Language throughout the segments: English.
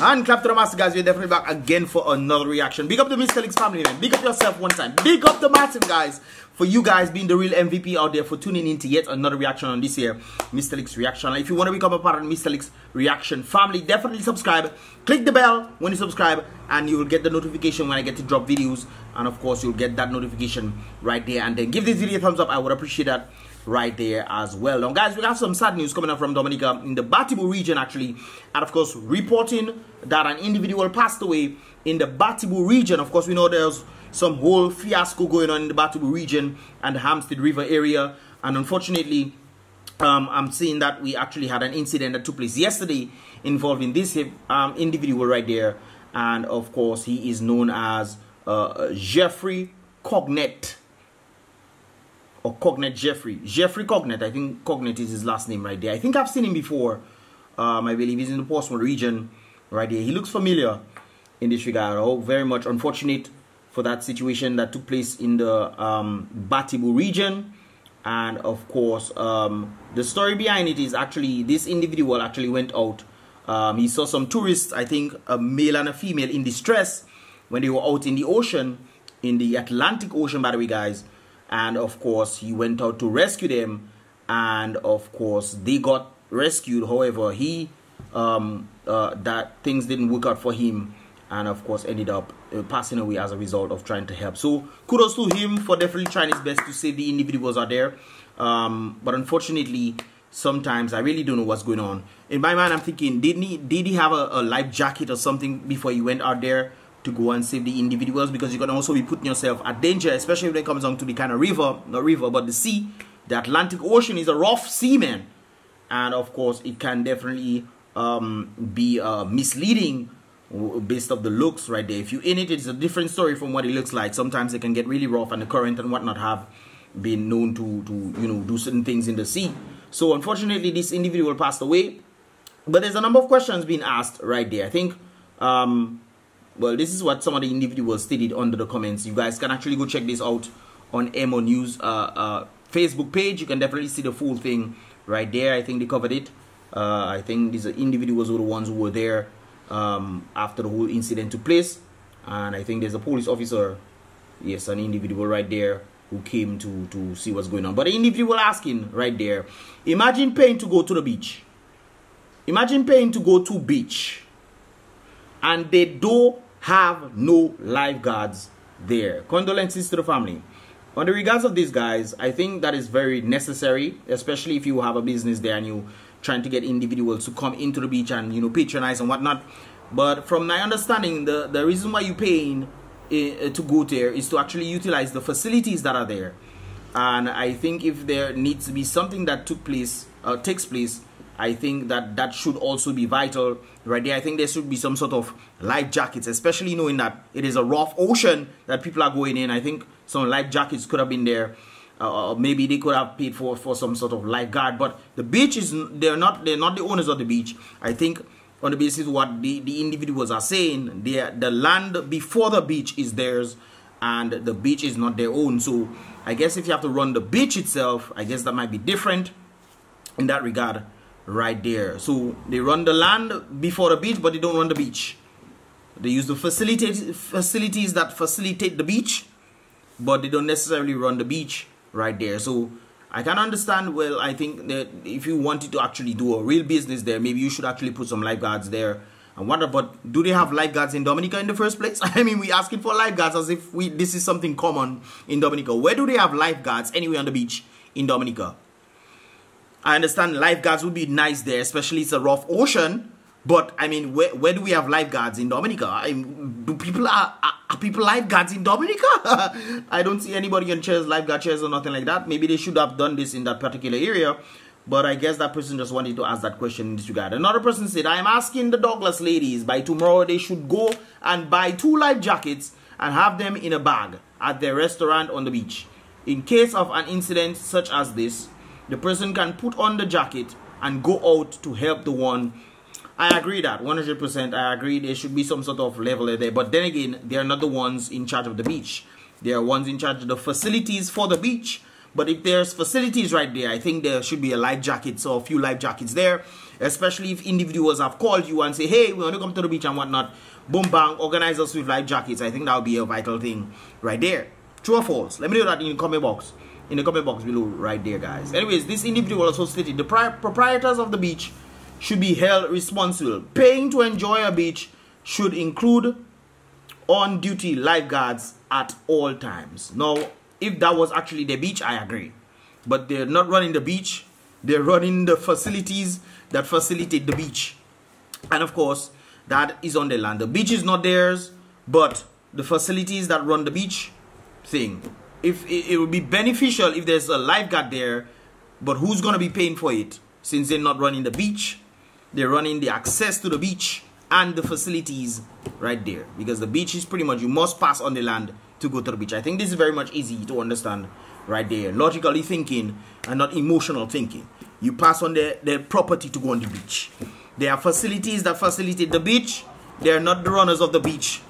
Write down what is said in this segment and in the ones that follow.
And clap to the master, guys. We're definitely back again for another reaction. Big up the Mystelics family, man. Big up yourself one time. Big up the massive, guys, for you guys being the real MVP out there, for tuning in to yet another reaction on this here Mystelics reaction. If you want to become a part of the Mystelics reaction family, definitely subscribe. Click the bell when you subscribe, and you will get the notification when I get to drop videos. And of course, you'll get that notification right there. And then give this video a thumbs up. I would appreciate that right there as well. Now, guys, we have some sad news coming up from Dominica in the BrBpTV region, actually, and of course reporting that an individual passed away in the BrBpTV region. Of course, we know there's some whole fiasco going on in the BrBpTV region and the Hampstead River area, and unfortunately I'm seeing that we actually had an incident that took place yesterday involving this individual right there, and of course he is known as Jeffrey Cognet, or Cognet Jeffrey Cognet. I think Cognet is his last name right there. I think I've seen him before. I believe he's in the Portsmouth region right there. He looks familiar in this regard. Oh, very much unfortunate for that situation that took place in the BrBpTV region. And of course, the story behind it is actually this individual actually went out. He saw some tourists, I think a male and a female, in distress when they were out in the ocean, in the Atlantic Ocean, by the way, guys. And of course, he went out to rescue them, and of course they got rescued. However, he that things didn't work out for him, and of course ended up passing away as a result of trying to help. So kudos to him for definitely trying his best to save the individuals out there. But unfortunately, sometimes I really don't know what's going on. In my mind, I'm thinking, did he have a life jacket or something before he went out there to go and save the individuals? Because you can also be putting yourself at danger, especially when it comes down to the kind of river, not river, but the sea. The Atlantic Ocean is a rough sea, man. And of course, it can definitely be misleading based off the looks right there. If you're in it, it's a different story from what it looks like. Sometimes it can get really rough, and the current and whatnot have been known to you know, do certain things in the sea. So unfortunately, this individual passed away. But there's a number of questions being asked right there. I think well, this is what some of the individuals stated under the comments. You guys can actually go check this out on MO News Facebook page. You can definitely see the full thing right there. I think they covered it. I think these individuals were the ones who were there after the whole incident took place. And I think there's a police officer, yes, an individual right there who came to see what's going on. But the individual asking right there, imagine paying to go to the beach. Imagine paying to go to beach, and they don't have no lifeguards there. Condolences to the family. On the regards of these guys, I think that is very necessary, especially if you have a business there and you trying to get individuals to come into the beach and, you know, patronize and whatnot. But from my understanding, the reason why you're paying to go there is to actually utilize the facilities that are there. And I think if there needs to be something that takes place, I think that should also be vital right there. I think there should be some sort of life jackets, especially knowing that it is a rough ocean that people are going in. I think some life jackets could have been there. Maybe they could have paid for some sort of lifeguard. But the beach is, they're not the owners of the beach. I think on the basis of what the individuals are saying, the land before the beach is theirs, and the beach is not their own. So I guess if you have to run the beach itself, I guess that might be different in that regard right there. So they run the land before the beach, but they don't run the beach. They use the facilities that facilitate the beach, but they don't necessarily run the beach right there. So I can understand. Well, I think that if you wanted to actually do a real business there, maybe you should actually put some lifeguards there. And what about, do they have lifeguards in Dominica in the first place? I mean, we asking for lifeguards as if this is something common in Dominica. Where do they have lifeguards anywhere on the beach in Dominica? I understand lifeguards would be nice there, especially it's a rough ocean. But I mean, where do we have lifeguards in Dominica? I mean, are people lifeguards in Dominica? I don't see anybody on chairs, lifeguard chairs or nothing like that. Maybe they should have done this in that particular area. But I guess that person just wanted to ask that question in this regard. Another person said, I am asking the Douglas ladies, by tomorrow they should go and buy 2 life jackets and have them in a bag at their restaurant on the beach. In case of an incident such as this, the person can put on the jacket and go out to help the one. I agree that 100%. I agree there should be some sort of level there. But then again, they are not the ones in charge of the beach. They are ones in charge of the facilities for the beach. But if there's facilities right there, I think there should be a life jacket, so a few life jackets there. especially if individuals have called you and say, hey, we want to come to the beach and whatnot. Boom, bang, organize us with life jackets. I think that would be a vital thing right there. True or false? Let me know that in the comment box. In the comment box below right there, guys. Anyways, this individual also stated the proprietors of the beach should be held responsible. Paying to enjoy a beach should include on-duty lifeguards at all times. Now, if that was actually the beach, I agree. But they're not running the beach. They're running the facilities that facilitate the beach. And of course, that is on the land. The beach is not theirs, but the facilities that run the beach thing. If it would be beneficial if there's a lifeguard there, but who's going to be paying for it? Since they're not running the beach, they're running the access to the beach and the facilities right there. Because the beach is pretty much, you must pass on the land to go to the beach. I think this is very much easy to understand right there. Logically thinking and not emotional thinking. You pass on the property to go on the beach. There are facilities that facilitate the beach. They are not the runners of the beach.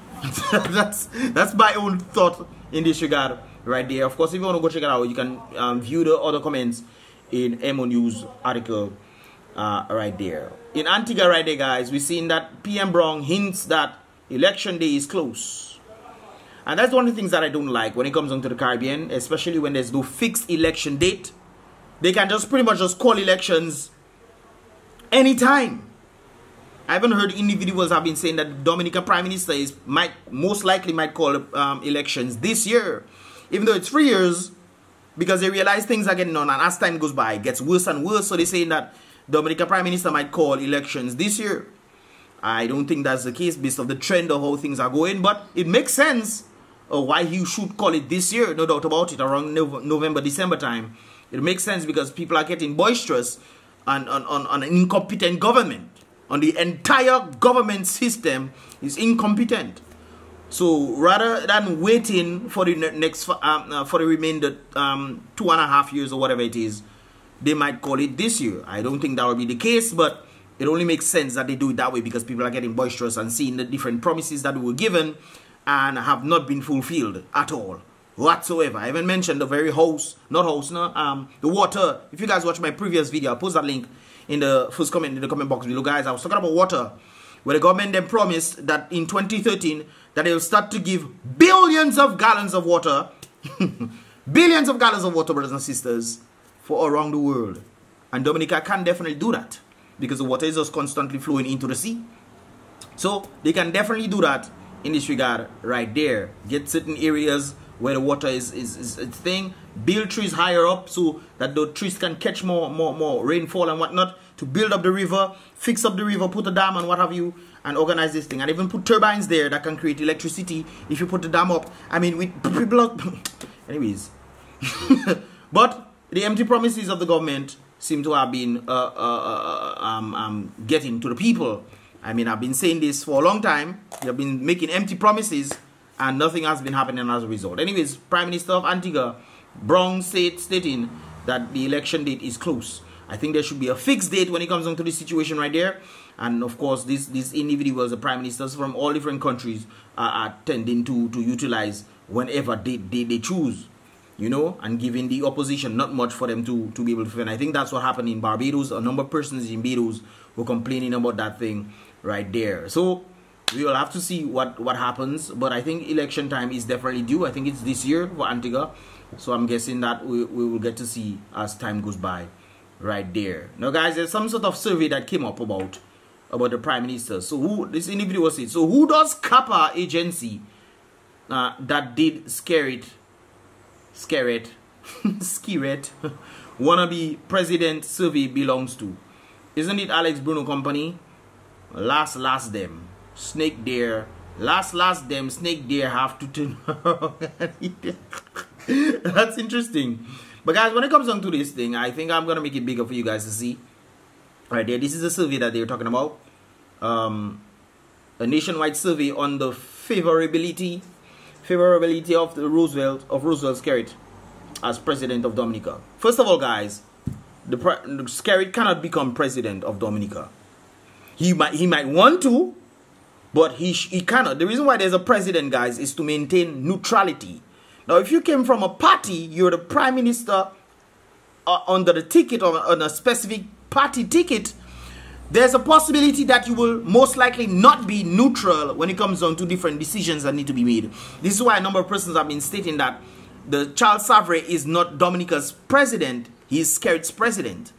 that's my own thought in this regard right there. Of course, if you want to go check it out, you can view the other comments in MO News article right there. In Antigua right there, guys, we're seeing that PM Brown hints that election day is close. And that's one of the things that I don't like when it comes onto the Caribbean, especially when there's no fixed election date. They can just pretty much just call elections anytime. I haven't heard individuals have been saying that the Dominica Prime Minister most likely might call elections this year. Even though it's 3 years, because they realize things are getting on, and as time goes by, it gets worse and worse. So they're saying that Dominica Prime Minister might call elections this year. I don't think that's the case based on the trend of how things are going, but it makes sense why he should call it this year, no doubt about it, around November, December time. It makes sense because people are getting boisterous on an incompetent government. On the entire government system is incompetent. So rather than waiting for the next for the remainder 2.5 years or whatever it is, they might call it this year. I don't think that will be the case, but it only makes sense that they do it that way because people are getting boisterous and seeing the different promises that were given and have not been fulfilled at all whatsoever. I even mentioned the very the water. If you guys watch my previous video, I'll post that link in the first comment in the comment box below, guys. I was talking about water, where the government then promised that in 2013 that they will start to give billions of gallons of water, billions of gallons of water, brothers and sisters, for around the world. And Dominica can definitely do that because the water is just constantly flowing into the sea. So they can definitely do that in this regard right there. Get certain areas where the water is a thing, build trees higher up so that the trees can catch more rainfall and whatnot, to build up the river, fix up the river, put a dam and what have you, and organize this thing. And even put turbines there that can create electricity if you put the dam up. I mean, with people, anyways. But the empty promises of the government seem to have been getting to the people. I mean, I've been saying this for a long time. They have been making empty promises and nothing has been happening as a result. Anyways, Prime Minister of Antigua, Brown stating that the election date is close. I think there should be a fixed date when it comes down to this situation right there. And of course, these individuals, the prime ministers from all different countries, are tending to utilize whenever they choose, you know, and giving the opposition not much for them to be able to defend. I think that's what happened in Barbados. A number of persons in Barbados were complaining about that thing right there. So we will have to see what happens. But I think election time is definitely due. I think it's this year for Antigua. So I'm guessing that we will get to see as time goes by right there. Now, guys, there's some sort of survey that came up about the prime minister. So who, this individual said, so who does Kappa agency that did SKERRIT wannabe president survey belongs to? Isn't it Alex Bruno Company? Last them snake there. Last them snake there have to turn. That's interesting. But guys, when it comes down to this thing, I think I'm gonna make it bigger for you guys to see. Right there, this is a survey that they're talking about. A nationwide survey on the favorability of the Roosevelt SKERRIT as president of Dominica. First of all, guys, the SKERRIT cannot become president of Dominica. He might want to, but he cannot. The reason why there's a president, guys, is to maintain neutrality. Now, if you came from a party, you're the prime minister under the ticket or on a specific party ticket, there's a possibility that you will most likely not be neutral when it comes down to different decisions that need to be made. This is why a number of persons have been stating that the Charles Savre is not Dominica's president, he is SKERRIT's president.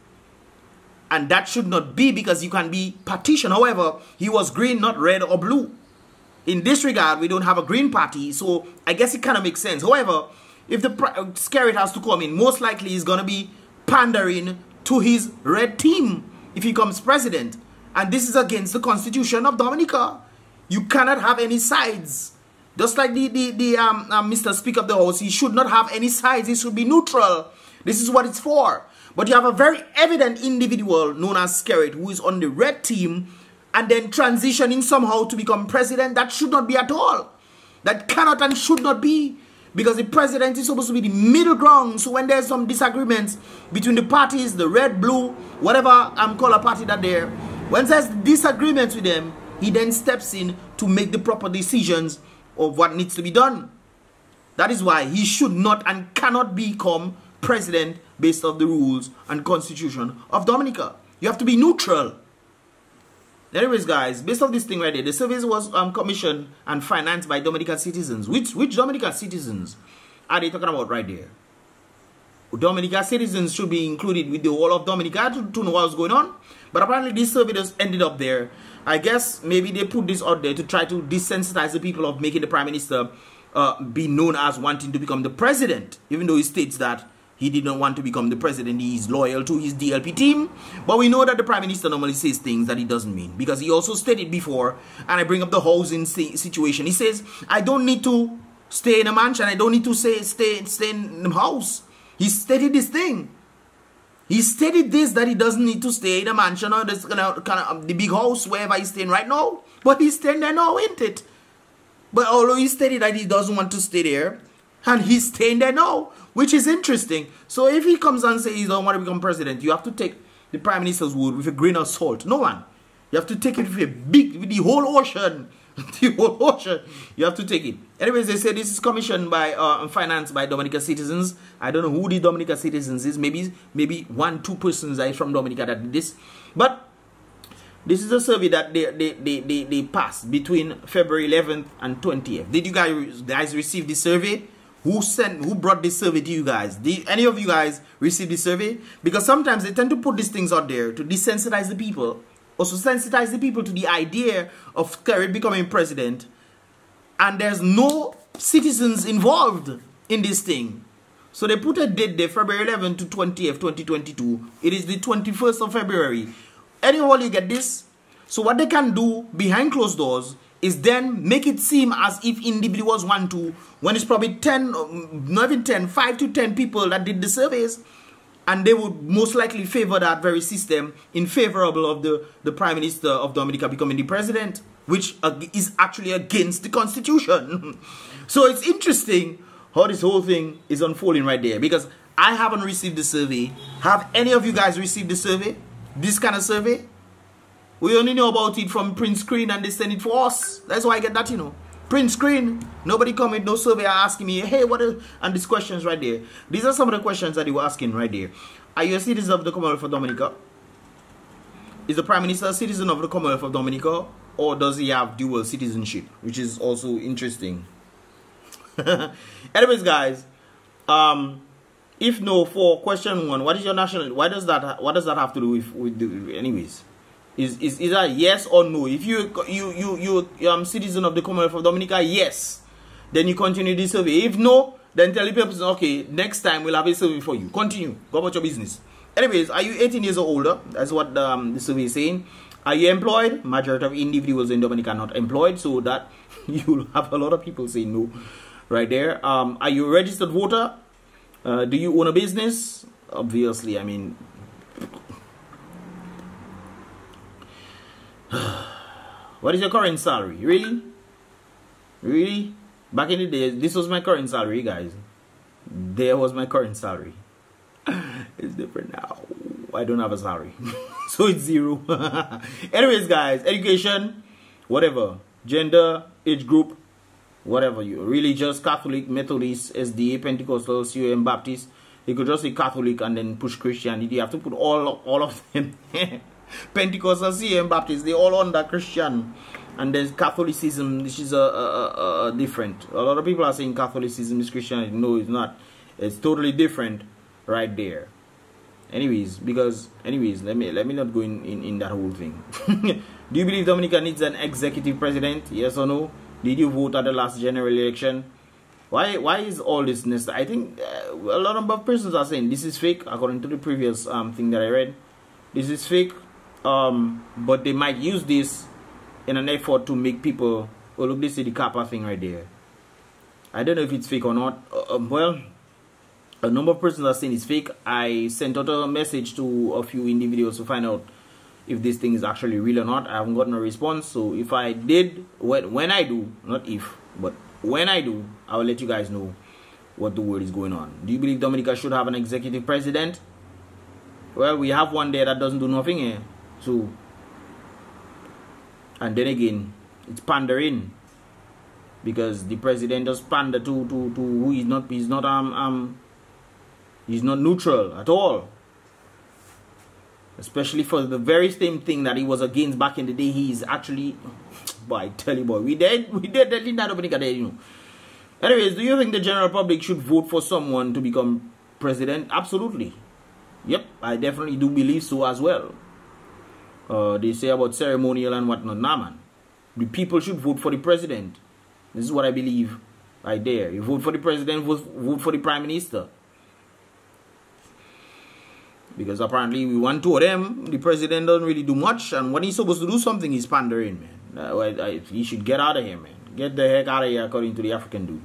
And that should not be, because you can be partition. However, he was green, not red or blue. In this regard, we don't have a green party, so I guess it kind of makes sense. However, if the SKERRIT has to come in, most likely he's going to be pandering to his red team if he becomes president. And this is against the constitution of Dominica. You cannot have any sides. Just like Mr. Speaker of the House, he should not have any sides. He should be neutral. This is what it's for. But you have a very evident individual known as SKERRIT who is on the red team and then transitioning somehow to become president. That should not be at all. That cannot and should not be. Because the president is supposed to be the middle ground. So when there's some disagreements between the parties, the red, blue, whatever color party that they're, when there's disagreements with them, he then steps in to make the proper decisions of what needs to be done. That is why he should not and cannot become president based on the rules and constitution of Dominica. You have to be neutral. Anyways, guys, based on this thing right there, the service was commissioned and financed by Dominica citizens. Which Dominica citizens are they talking about right there? Dominica citizens should be included with the whole of Dominica to know what's going on. But apparently this survey just ended up there. I guess maybe they put this out there to try to desensitize the people of making the Prime Minister be known as wanting to become the president. Even though he states that he did not want to become the president, he is loyal to his DLP team. But we know that the Prime Minister normally says things that he doesn't mean. Because he also stated before, and I bring up the housing situation. He says, I don't need to stay in a mansion. I don't need to stay in the house. He stated this thing. He stated this, that he doesn't need to stay in a mansion or this kind of the big house wherever he's staying right now. But he's staying there now, ain't it? But although he stated that he doesn't want to stay there, and he's staying there now, which is interesting. So if he comes and says he don't want to become president, you have to take the Prime Minister's word with a grain of salt. No one. You have to take it with the whole ocean. The whole ocean. You have to take it. Anyways, they say this is commissioned by financed by Dominica citizens. I don't know who the Dominica citizens is. Maybe 1-2 persons are from Dominica that did this. But this is a survey that they passed between February 11th and 20th. Did you guys receive this survey? Who brought this survey to you guys? Did any of you guys receive this survey? Because sometimes they tend to put these things out there to desensitize the people. Also sensitize the people to the idea of SKERRIT becoming president. And there's no citizens involved in this thing. So they put a date there, February 11th to 20th, 2022. It is the 21st of February. Anyhow, you get this? So what they can do behind closed doors is then make it seem as if individuals want to, when it's probably 10, not even 10, 5 to 10 people that did the surveys, and they would most likely favor that very system in favorable of the Prime Minister of Dominica becoming the president, which is actually against the Constitution. So it's interesting how this whole thing is unfolding right there, because I haven't received the survey. Have any of you guys received the survey? This kind of survey? We only know about it from print screen and they send it for us. That's why I get that, you know. Print screen. Nobody come with no survey asking me, hey, what are... And these questions right there. These are some of the questions that they were asking right there. Are you a citizen of the Commonwealth of Dominica? Is the Prime Minister a citizen of the Commonwealth of Dominica? Or does he have dual citizenship? Which is also interesting. Anyways, guys. If no, for question 1, what is your nationality? What does that have to do with the... Anyways. Is that yes or no? If you're citizen of the Commonwealth of Dominica, yes, then you continue the survey. If no, then tell the people, okay, next time we'll have a survey for you. Continue. Go about your business. Anyways, are you 18 years or older? That's what the survey is saying. Are you employed? Majority of individuals in Dominica are not employed, so that you'll have a lot of people saying no right there. Are you a registered voter? Do you own a business? Obviously, I mean... What is your current salary? Really? Really? Back in the days, this was my current salary, guys. There was my current salary. It's different now. I don't have a salary. So it's 0. Anyways, guys, education, whatever. Gender, age group, whatever you. Religious, Catholic, Methodist, SDA, Pentecostal, COM, Baptist. You could just say Catholic and then push Christianity. You have to put all of them. Pentecostal, CM, Baptist, they all under Christian. And there's Catholicism, which is a different. A lot of people are saying Catholicism is Christianity. No, it's not. It's totally different right there. Anyways, let me not go in that whole thing. Do you believe Dominica needs an executive president? Yes or no? Did you vote at the last general election? Why is all this necessary? I think a lot of persons are saying this is fake, according to the previous thing that I read. This is fake, but they might use this in an effort to make people, oh look, this is the Kappa thing right there. I don't know if it's fake or not. Well, a number of persons are saying it's fake. I sent out a message to a few individuals to find out if this thing is actually real or not. I haven't gotten a response. So if I did, when I do, not if, but when I do, I will let you guys know what the word is going on. Do you believe Dominica should have an executive president? Well, we have one there that doesn't do nothing here. So, and then again, it's pandering, because the president does pander to who he's not neutral at all. Especially for the very same thing that he was against back in the day. He is actually, boy, I tell you, boy, we did that Dominica there, you know. Anyways, do you think the general public should vote for someone to become president? Absolutely. Yep, I definitely do believe so as well. They say about ceremonial and whatnot. Nah, man. The people should vote for the president. This is what I believe right there. You vote for the president, vote for the prime minister. Because apparently we want two of them. The president doesn't really do much. And when he's supposed to do something, he's pandering, man. He should get out of here, man. Get the heck out of here, according to the African dude.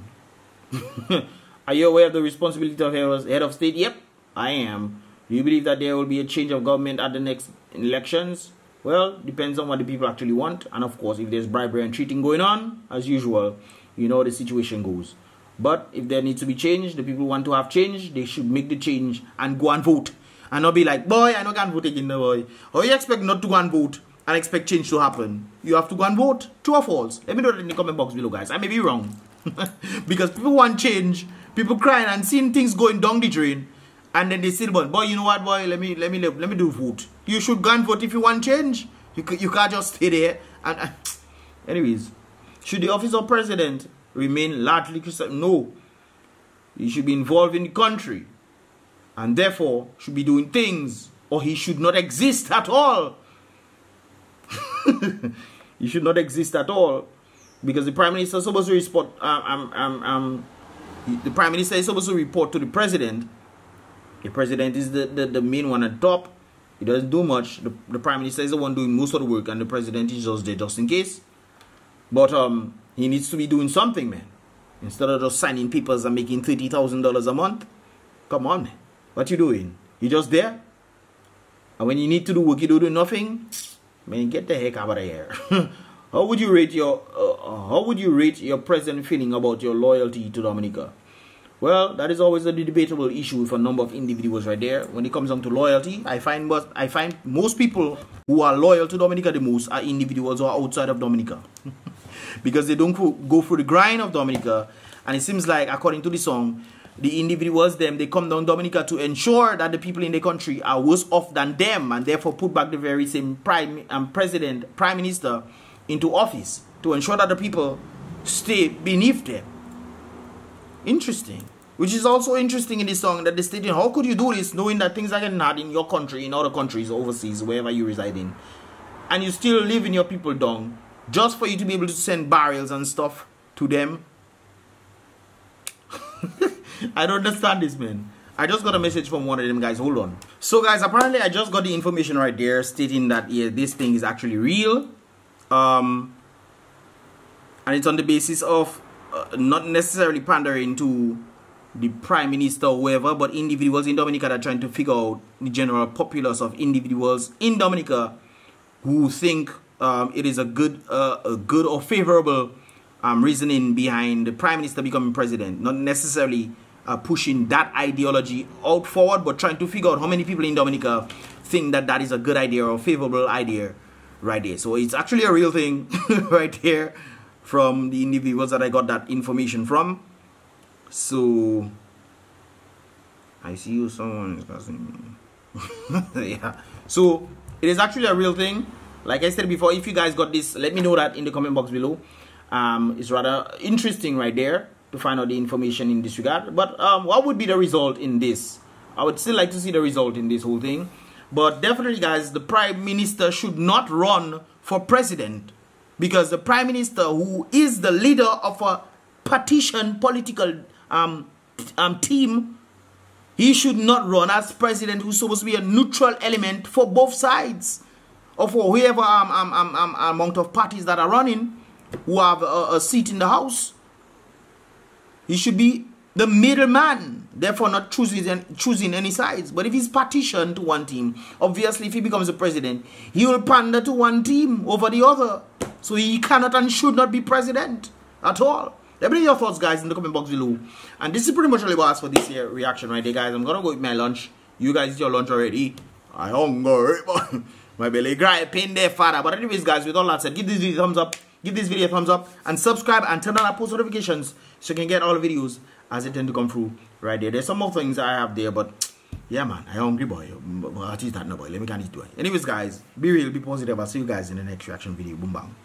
Are you aware of the responsibility of head of state? Yep, I am. Do you believe that there will be a change of government at the next elections? Well, depends on what the people actually want. And of course, if there's bribery and cheating going on, as usual, you know the situation goes. But if there needs to be change, the people want to have change, they should make the change and go and vote. And not be like, boy, I don't can vote again, boy. Or you expect not to go and vote and expect change to happen. You have to go and vote. True or false? Let me know in the comment box below, guys. I may be wrong. Because people want change. People crying and seeing things going down the drain. And then they say, boy, you know what, boy, let me do vote. You should go and vote if you want change. You can't just stay there. And anyways, should the office of president remain largely Christian? No. He should be involved in the country. And therefore should be doing things, or he should not exist at all. He should not exist at all, because the prime minister is supposed to report. The prime minister is supposed to report to the president. The president is the main one at top. He doesn't do much. The prime minister is the one doing most of the work, and the president is just there just in case. But he needs to be doing something, man. Instead of just signing papers and making $30,000 a month. Come on, man. What you doing? You just there? And when you need to do work, you do nothing? Man, get the heck out of here. How would you rate your present feeling about your loyalty to Dominica? Well, that is always a debatable issue with a number of individuals right there. When it comes down to loyalty, I find most people who are loyal to Dominica the most are individuals who are outside of Dominica. Because they don't go through the grind of Dominica. And it seems like, according to the song, the individuals, they come down Dominica to ensure that the people in the country are worse off than them, and therefore put back the very same prime minister into office to ensure that the people stay beneath them. Interesting. Which is also interesting in this song, that they stating, how could you do this knowing that things are getting hard in your country, in other countries, overseas, wherever you reside in, and you still living your people down just for you to be able to send barrels and stuff to them? I don't understand this, man. I just got a message from one of them guys. Hold on. So, guys, apparently I just got the information right there stating that, yeah, this thing is actually real. And it's on the basis of not necessarily pandering to the prime minister or whoever, but individuals in Dominica that are trying to figure out the general populace of individuals in Dominica who think it is a good or favorable reasoning behind the prime minister becoming president. Not necessarily pushing that ideology out forward, but trying to figure out how many people in Dominica think that that is a good idea or a favorable idea right there. So it's actually a real thing right here from the individuals that I got that information from. So I see you, someone is passing me. Yeah. So It is actually a real thing. Like I said before, if you guys got this, let me know that in the comment box below. It's rather interesting right there to find out the information in this regard. But what would be the result in this? I would still like to see the result in this whole thing. But definitely, guys, the Prime Minister should not run for president, because the Prime Minister, who is the leader of a partition political team, he should not run as president, who's supposed to be a neutral element for both sides, or for whoever amount of parties that are running, who have a seat in the House. He should be the middleman, therefore not choosing any sides. But if he's partitioned to one team, obviously if he becomes the president, he will pander to one team over the other. So he cannot and should not be president at all. Let me know your thoughts, guys, in the comment box below. And this is pretty much all it was for this here reaction right there, guys. I'm gonna go eat my lunch. You guys eat your lunch already. I hungry, but my belly griping there, father. But anyways, guys, with all that said, give this video a thumbs up. Give this video a thumbs up and subscribe and turn on our post notifications so you can get all the videos as they tend to come through right there. There's some more things I have there, but yeah, man, I hungry, boy. What is that, no, boy? Let me can't eat, boy. Anyways, guys, be real, be positive. I'll see you guys in the next reaction video. Boom, bang.